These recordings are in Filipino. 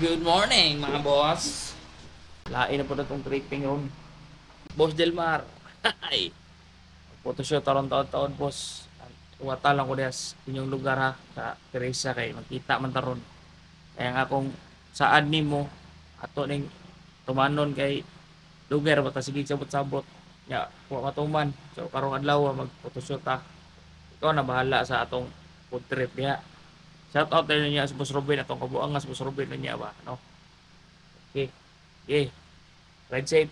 Good morning mga boss. Lain na po na itong tripping room. Boss Delmar. Ay. Photoshoot taon taon boss. Wata lang ko des inyong lugar ha. Sa Teresa kay magkita man taron. Kaya nga kung saan ni mo ato ning tumanon kay lugar bata sige sabot-sabot. Ya, wa matuman. So karong adlaw mag-photoshoot ha. Ikaw na bahala sa atong food trip diha. Shout out din niya sa Boss Robin atong kabuang nga sa Boss Robin niya ba, no? Okay. Okay. Ride safe.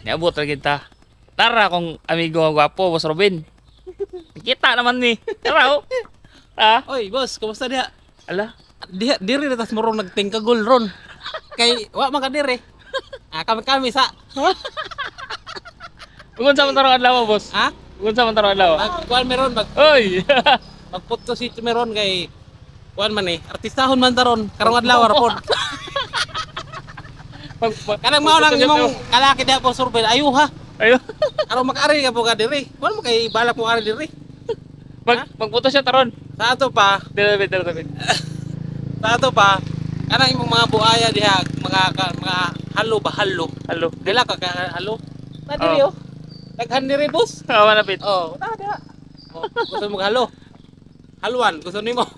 Niabot ra kita. Tara kung amigo ang gwapo, Boss Robin. Kita naman ni. Tara oh. Ah, Oy, boss, kumusta diha? ala. Diha diri na tas murong nagtingkagol ron. Kay wa man ka diri. Kami sa. Unsa man tarong adlaw, boss? Ha? Unsa man tarong adlaw? Kuan meron Oy. magputto si meron kay kuan man artistahon man taron karong adlaw ra pod. Kanang mao nang imong kalaki diha po survey ayo ha. Ayo. Aron mag-ari ka po ka diri. Kuan mo kay balak mo ari diri. Magputo siya taron. Sa ato pa, Dili dili. sa ato pa kanang imong mga buaya diha mga halo ba halo. Hello. Dila ka halo. Na diri oh. Daghan diri boss. Awa na pit. Oh, tada. Oh, gusto mo halo? Haluan, gusto nimo.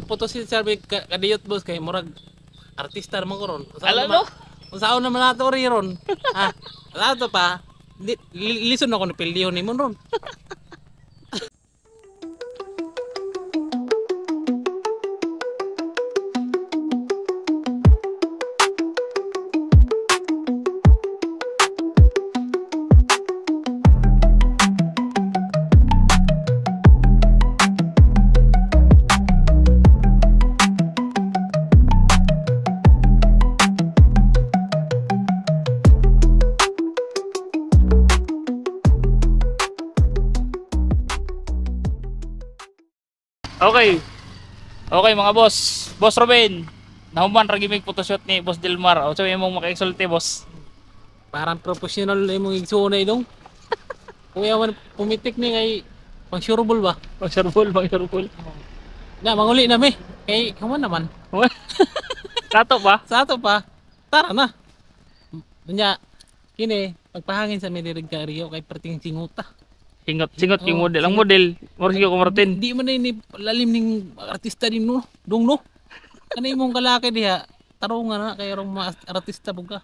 Photo si Sir kadiyot boss kay murag artista naman ko ron. Ala no? Usaon naman nato ri ron. Ah, ato pa. Listen ako ni pildiyon nimo ron. Okay. Okay mga boss. Boss Robin. Nahuman ra gimig photoshoot ni Boss Delmar. O sabi mong maka-exulte, boss. Parang professional imong igsuonay dong. Kuya man pumitik ni kay pang sureball ba? Pang sharpul. Na manguli na mi. Kay kaman naman. Kato ba? Sa ato pa. Tara na. Nya kini pagpahangin sa milirig ka Rio kay perting singuta. Singot yung Oh, model. Ang model, moro sige ko Martin. Di man ni lalim ning artista din no. Dong no. Kanay mong kalaki diha. Tarungan na kay rong mga artista buga.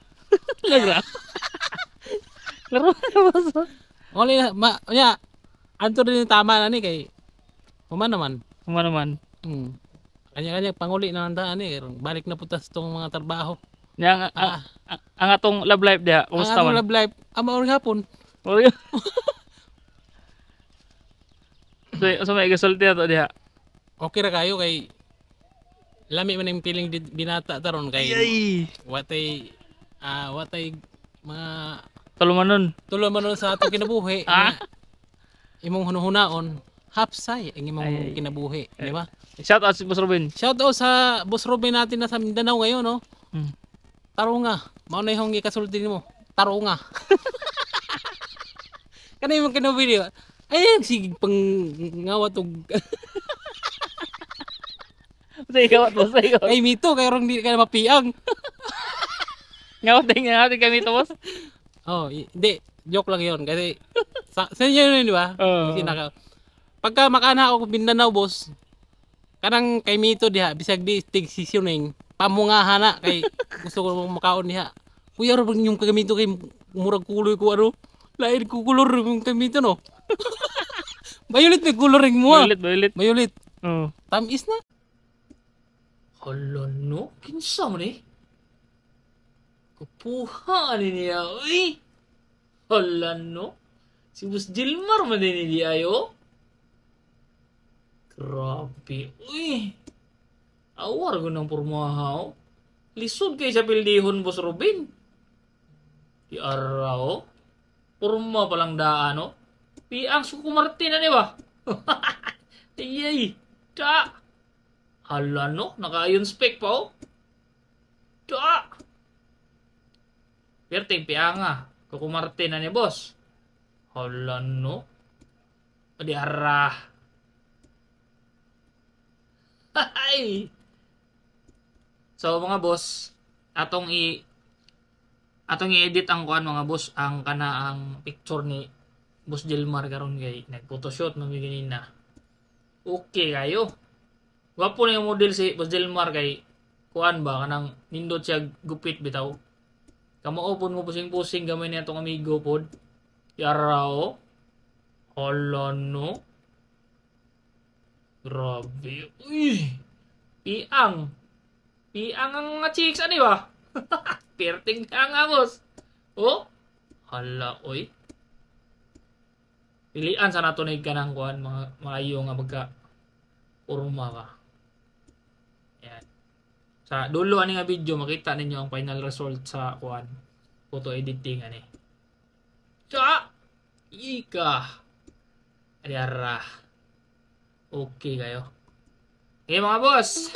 Lagra. Laro na boss. Only na nya anto din tama na ni kay human naman. Kuma naman. Kanya-kanya panguli na nanda ani kay rong balik na putas tong mga trabaho. Yang ang atong love life diha, kumusta Ang man? love life ama or hapon. Moro yun. So may gasulti ato diha. Okay ra kayo kay lami man yung piling binata taron kay Ay. watay mga Tulumanon. tulo man nun sa ato kinabuhi. Ah? Imong hunahunaon hapsay ang imong Ay. kinabuhi, di ba? Shout out si Boss Robin. Shout out sa Boss Robin natin na sa Mindanao ngayon, no? Hmm. Tarunga. Mao na yung ikasulti nimo. Tarunga. Kanay imong kinabuhi. Ay, sige pang ngawat og Sa ikaw at boss, sa ikaw. ay mito kay rong di ka mapiang. Ngawating kami to boss. Oh, hindi. Joke lang 'yon kasi sa inyo yun, di ba? Oo. Kasi pagka makana ako Mindanao, boss. Kanang kay mito diha bisag di tig seasoning, pamungahan na kay gusto ko mong makaon diha. Kuya ro yung kagamito kay murag kuloy ko ano. Lain ko kulor yung kamito no. Violet may coloring mo. Violet. Violet. Oo. Tamis na. Hala no, kinsa man eh? Kapuha niya, uy! Hala no? Si Boss Gilmar man din niya ayo? Grabe, uy! Awar ko ng purmahaw. Lisod kay sa pildihon, Boss Robin. Di araw. Purma palang daan, no? Piang suku Martin na, di ba? Iyay. Da. Hala, no? Naka-ion spec pa, oh. Da. Perting pianga. Kuku Martin na ni, boss. Hala, no? Di arah. Hay. So mga boss, atong i-edit ang kuan mga boss ang kanaang picture ni Boss Jelmar karon kay nag-photoshoot man ganina. Okay kayo. Gwapo na yung model si Boss Jelmar kay kuan ba kanang nindot siya gupit bitaw. Kamao pud mo pusing-pusing gamay ni atong amigo pod. Yarao. Hala no. Grabe. Uy. Piang. Piang ang mga chicks ano ba? Perting ka nga boss. Oh. Hala oy. Pilian sa natunay ka ng kuan mga maayo nga magka urma ka. Yan. Sa dulo ani nga video makita ninyo ang final result sa kuan photo editing ani. Sa ika. Ariara. Okay kayo. Okay mga boss.